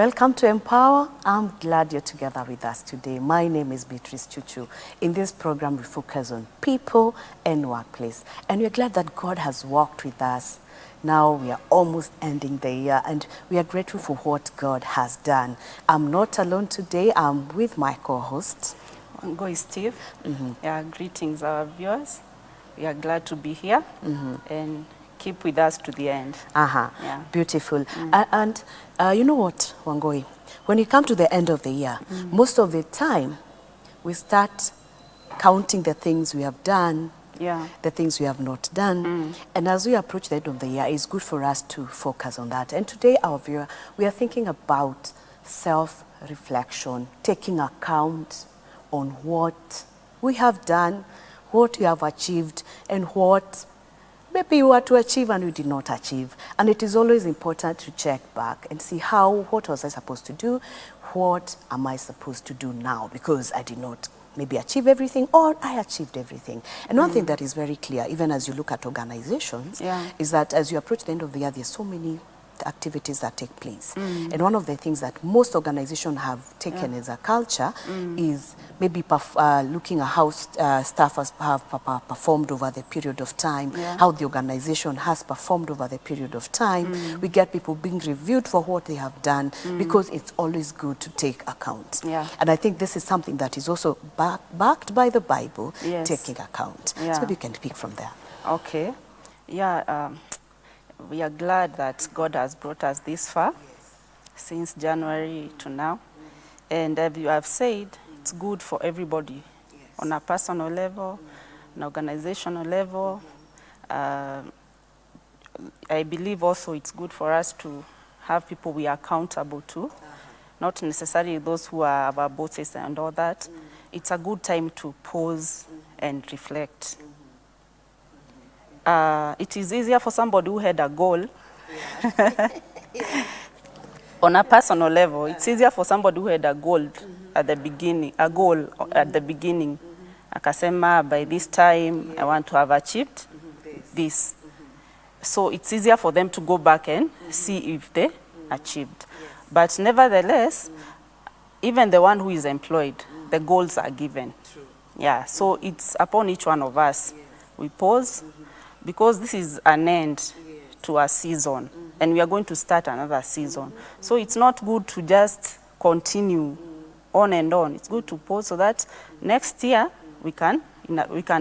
Welcome to Empower. I'm glad you're together with us today. My name is Beatrice Chuchu. In this program, we focus on people and workplace. And we're glad that God has walked with us. Now we are almost ending the year, and we are grateful for what God has done. I'm not alone today. I'm with my co-host. Wangoi Steve. Yeah, greetings, our viewers. We are glad to be here and keep with us to the end. Yeah. Beautiful. And you know what, Wangoi? When you come to the end of the year, most of the time, we start counting the things we have done, the things we have not done. And as we approach the end of the year, it's good for us to focus on that. And today, our viewer, we are thinking about self-reflection, taking account on what we have done, what we have achieved, and what maybe we were to achieve and we did not achieve. And it is always important to check back and see what was I supposed to do? What am I supposed to do now? Because I did not maybe achieve everything, or I achieved everything. And one thing that is very clear, even as you look at organizations, is that as you approach the end of the year, there's so many activities that take place. And one of the things that most organizations have taken as a culture is maybe looking at how staff have performed over the period of time, how the organization has performed over the period of time. We get people being reviewed for what they have done, because it's always good to take account. And I think this is something that is also backed by the Bible, taking account. So we can pick from there. Okay. Yeah. We are glad that God has brought us this far, since January to now. And as you have said, it's good for everybody, on a personal level, an organizational level. I believe also it's good for us to have people we are accountable to, not necessarily those who are our bosses and all that. It's a good time to pause and reflect. It is easier for somebody who had a goal. On a personal level, it's easier for somebody who had a goal at the beginning, Akasema, by this time, I want to have achieved this. So it's easier for them to go back and see if they achieved. But nevertheless, even the one who is employed, the goals are given. Yeah, so it's upon each one of us. We pause, because this is an end to a season, and we are going to start another season. So it's not good to just continue on and on. It's good to pause so that next year we can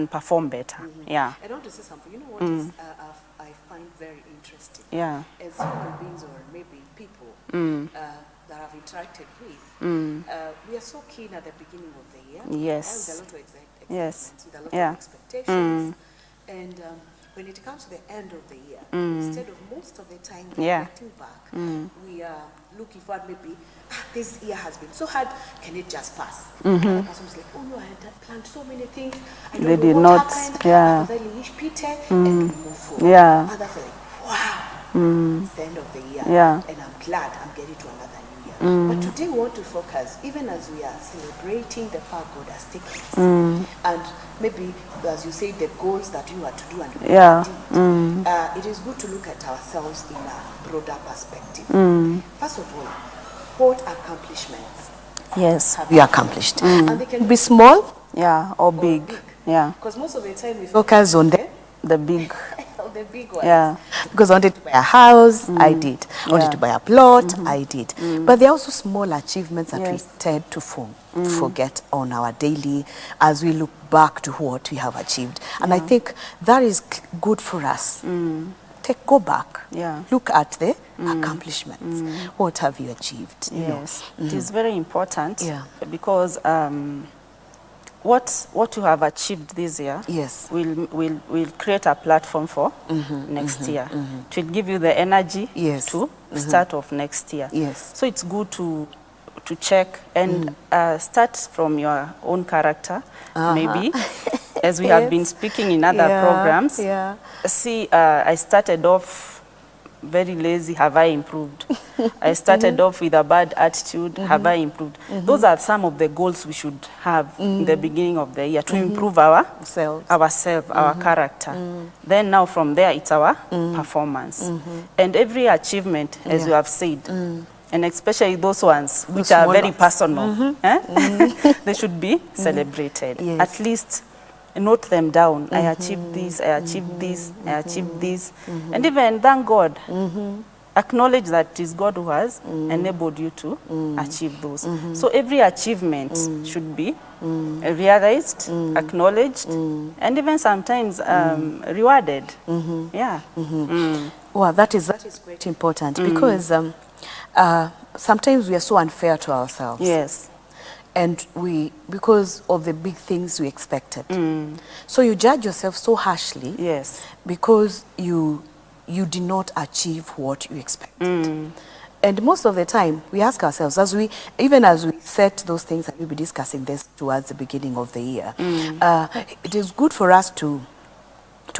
perform better. Yeah. I want to say something. You know what is, I find very interesting? Yeah. As human beings, or maybe people that I've interacted with, we are so keen at the beginning of the year. Yes. With a lot of excitement, with a lot of expectations. And when it comes to the end of the year, instead of most of the time reflecting back, we are looking forward, maybe, this year has been so hard, can it just pass? The person is like, oh no, I had planned so many things, I don't know what happened, and we move forward. Others are like, wow, it's the end of the year, and I'm glad I'm getting to another new year. But today we want to focus, even as we are celebrating the fact God has taken us, and maybe, as you say, the goals that you are to do and you did. It is good to look at ourselves in a broader perspective. First of all, what accomplishments have you accomplished? And they can be small, or big. Because most of the time we focus on the big. The big ones. Because I wanted to buy a house, I did. I wanted to buy a plot, I did. But there are also small achievements that we tend to forget on our daily, as we look back to what we have achieved. And I think that is good for us. Go back, look at the accomplishments. What have you achieved? It is very important, because what you have achieved this year will create a platform for next year. It will give you the energy to start off next year. So it's good to check and start from your own character, maybe, as we have been speaking in other programs. See, I started off very lazy, have I improved? I started off with a bad attitude, have I improved? Those are some of the goals we should have in the beginning of the year, to improve ourselves, our character. Then now from there, it's our performance. And every achievement, as you have said, And especially those ones which are very personal. They should be celebrated. Yes. At least note them down. I achieved this, I achieved this, I achieved this. And even thank God. Acknowledge that it is God who has enabled you to achieve those. So every achievement should be realized, acknowledged, and even sometimes rewarded. Yeah. Well, that is quite important because sometimes we are so unfair to ourselves. Yes. And because of the big things we expected. So you judge yourself so harshly. Yes. Because you did not achieve what you expected. And most of the time, we ask ourselves, even as we set those things, and we'll be discussing this towards the beginning of the year, it is good for us to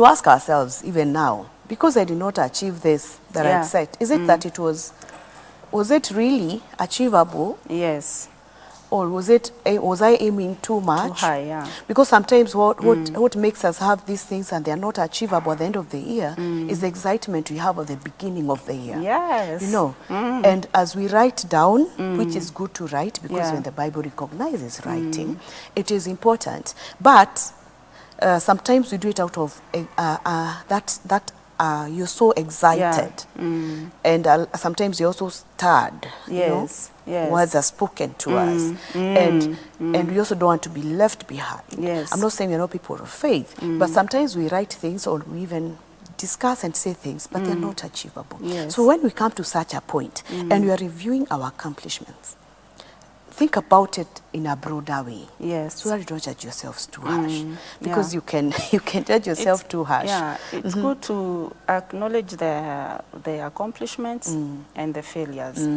ask ourselves, even now, because I did not achieve this that I set, is it that was it really achievable? Yes. Or was I aiming too much? Too high, yeah. Because sometimes what makes us have these things and they are not achievable at the end of the year is the excitement we have at the beginning of the year. Yes. You know, and as we write down, which is good to write because when the Bible recognizes writing, it is important. But sometimes we do it out of you're so excited, and sometimes you're also stirred. Yes. You know? Yes. Words are spoken to us, and we also don't want to be left behind. Yes. I'm not saying we're not people of faith, but sometimes we write things or we even discuss and say things, but they're not achievable. Yes. So when we come to such a point and we are reviewing our accomplishments, think about it in a broader way. Yes. So that you don't judge yourselves too harsh, because you can judge yourself too harsh. Yeah, it's good to acknowledge the accomplishments and the failures.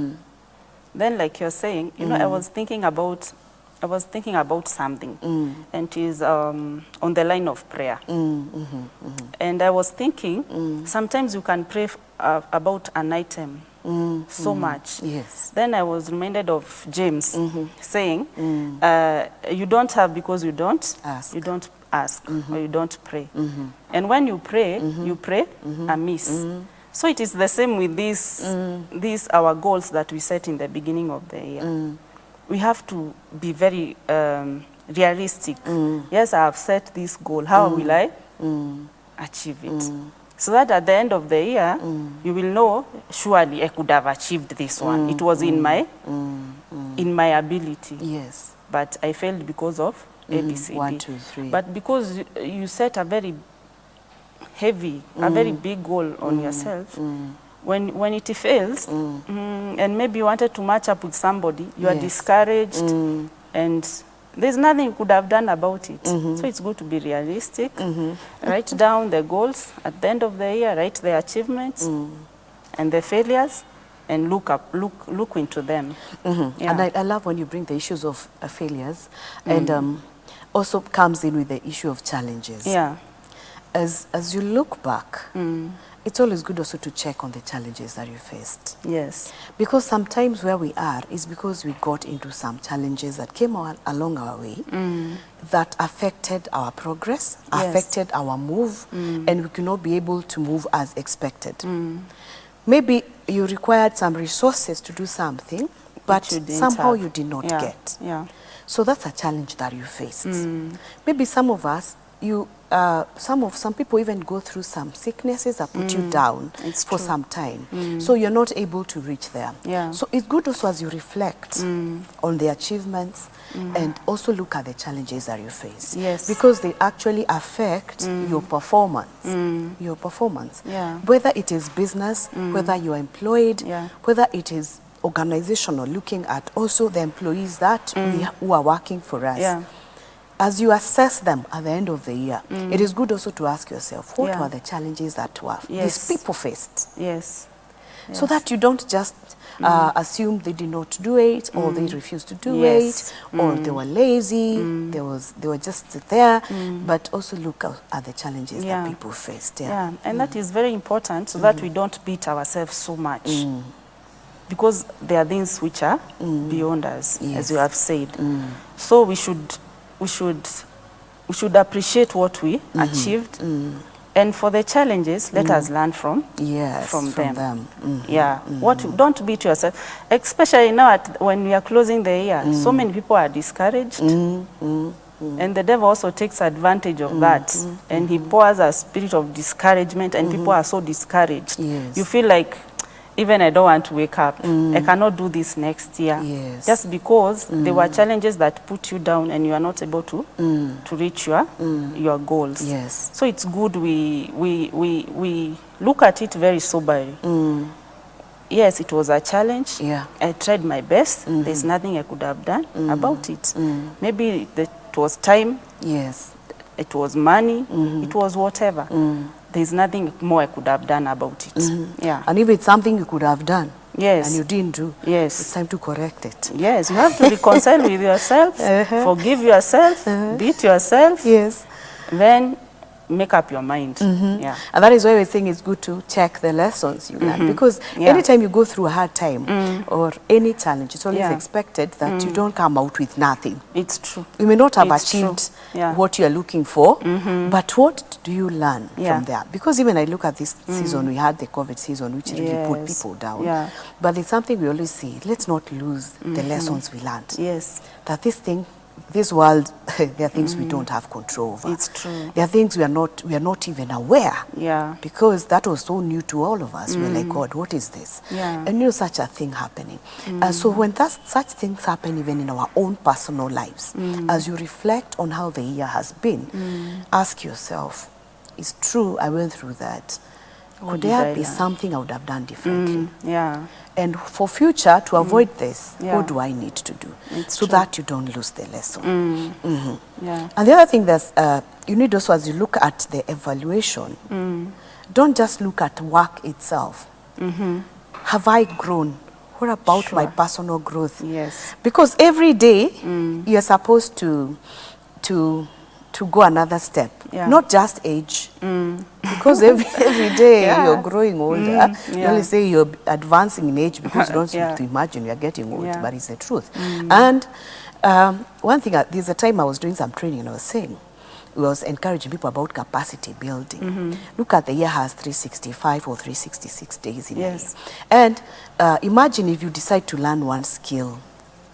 Then, like you're saying, you know, I was thinking about something, and it is on the line of prayer. And I was thinking, sometimes you can pray about an item so much. Yes. Then I was reminded of James saying, you don't have because you don't ask. You don't ask or you don't pray. And when you pray, you pray amiss. So it is the same with these our goals that we set in the beginning of the year. We have to be very realistic. Yes, I have set this goal. How will I achieve it? So that at the end of the year, you will know, surely I could have achieved this one. It was in my ability. Yes. But I failed because of ABCD. 1, 2, 3. But because you set a very heavy, a very big goal on yourself, when it fails, and maybe you wanted to match up with somebody, you are discouraged, and there's nothing you could have done about it. So it's good to be realistic, write down the goals at the end of the year, write the achievements and the failures, and look into them. And I love when you bring the issues of failures, and also comes in with the issue of challenges. Yeah. As you look back, it's always good also to check on the challenges that you faced. Yes. Because sometimes where we are is because we got into some challenges that came along our way that affected our progress, affected our move, and we could not be able to move as expected. Maybe you required some resources to do something, but somehow you did not get. Yeah. So that's a challenge that you faced. Maybe some of us, some people even go through some sicknesses that put you down for some time. So you're not able to reach there. Yeah. So it's good also as you reflect on the achievements and also look at the challenges that you face. Yes. Because they actually affect your performance. Your performance. Yeah. Whether it is business, whether you are employed, Yeah. whether it is organizational, looking at also the employees that who are working for us. Yeah. As you assess them at the end of the year, it is good also to ask yourself, what were the challenges that these people faced? Yes. So that you don't just assume they did not do it, or they refused to do it, or they were lazy, they were just there, but also look at the challenges that people faced. Yeah. And that is very important, so that we don't beat ourselves so much. Because there are things which are beyond us, as you have said. So we should appreciate what we achieved, And for the challenges, let us learn from them. Yeah. Don't beat yourself, especially now when we are closing the year. So many people are discouraged. And the devil also takes advantage of that, and he pours a spirit of discouragement, and people are so discouraged. You feel like, even I don't want to wake up. I cannot do this next year. Just because there were challenges that put you down and you are not able to reach your goals. So it's good we look at it very soberly. Yes, it was a challenge. I tried my best. There's nothing I could have done about it. Maybe it was time. It was money. It was whatever. There's nothing more I could have done about it. And if it's something you could have done, and you didn't do, it's time to correct it. You have to reconcile with yourself, forgive yourself, beat yourself, then make up your mind. And that is why we're saying it's good to check the lessons you learn, because anytime you go through a hard time or any challenge, it's always expected that you don't come out with nothing. It's true. You may not have achieved what you're looking for, but what do you learn from there? Because even I look at this season, we had the COVID season, which really put people down. But there's something we always say, let's not lose the lessons we learned. That this world, there are things we don't have control over. It's true. There are things we are not even aware. Because that was so new to all of us. We're like, God, what is this? And such a thing happening. So when such things happen even in our own personal lives, as you reflect on how the year has been, ask yourself, it's true I went through that. Could there be something I would have done differently? And for future, to avoid this, what do I need to do? So that you don't lose the lesson. And the other thing that's, you need also, as you look at the evaluation, don't just look at work itself. Have I grown? What about my personal growth? Because every day, you're supposed to go another step, not just age. Because every day you're growing older. You only say you're advancing in age because you don't seem to imagine you're getting old, but it's the truth. And one thing, there's a time I was doing some training and I was saying, we was encouraging people about capacity building. Look at the year has 365 or 366 days in a year. And imagine if you decide to learn one skill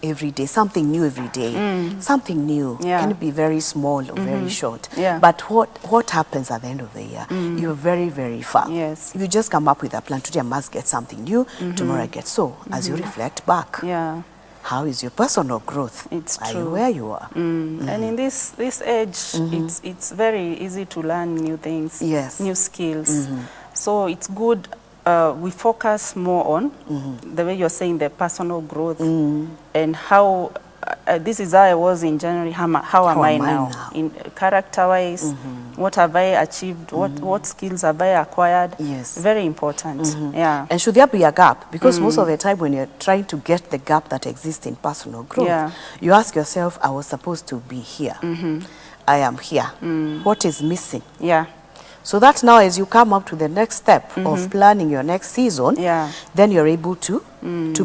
every day, something new every day. Something new can be very small or very short. But what happens at the end of the year? You're very, very far. If you just come up with a plan, today I must get something new, tomorrow I get so. As you reflect back, how is your personal growth? Are you where you are? And in this age, it's very easy to learn new things, new skills. So it's good we focus more on the way you're saying, the personal growth and how this is how I was in January, how am I now? In character-wise, what have I achieved? What skills have I acquired? Very important. And should there be a gap? Because most of the time when you're trying to get the gap that exists in personal growth, you ask yourself, I was supposed to be here. I am here. What is missing? So that now as you come up to the next step of planning your next season, then you're able to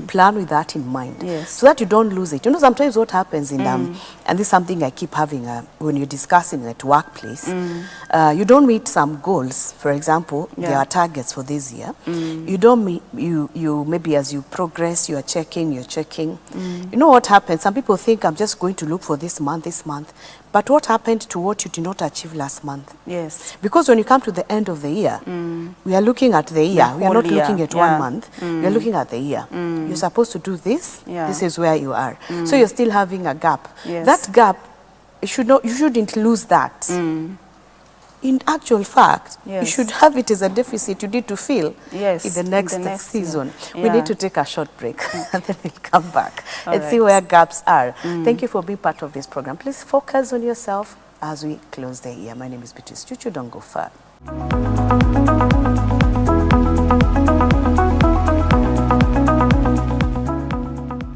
plan with that in mind. So that you don't lose it. You know, sometimes what happens in, and this is something I keep having when you're discussing at workplace, you don't meet some goals. For example, there are targets for this year. You don't meet, you maybe as you progress, you're checking. You know what happens? Some people think I'm just going to look for this month. But what happened to what you did not achieve last month? Because when you come to the end of the year, we are looking at the year. We are not looking at 1 month. We are looking at the year. You're supposed to do this. This is where you are. So you're still having a gap. That gap, you shouldn't lose that. In actual fact, you should have it as a deficit you need to fill in the next season. We need to take a short break and then we'll come back and see where gaps are. Thank you for being part of this program. Please focus on yourself as we close the year. My name is Beatrice Chuchu. Don't go far.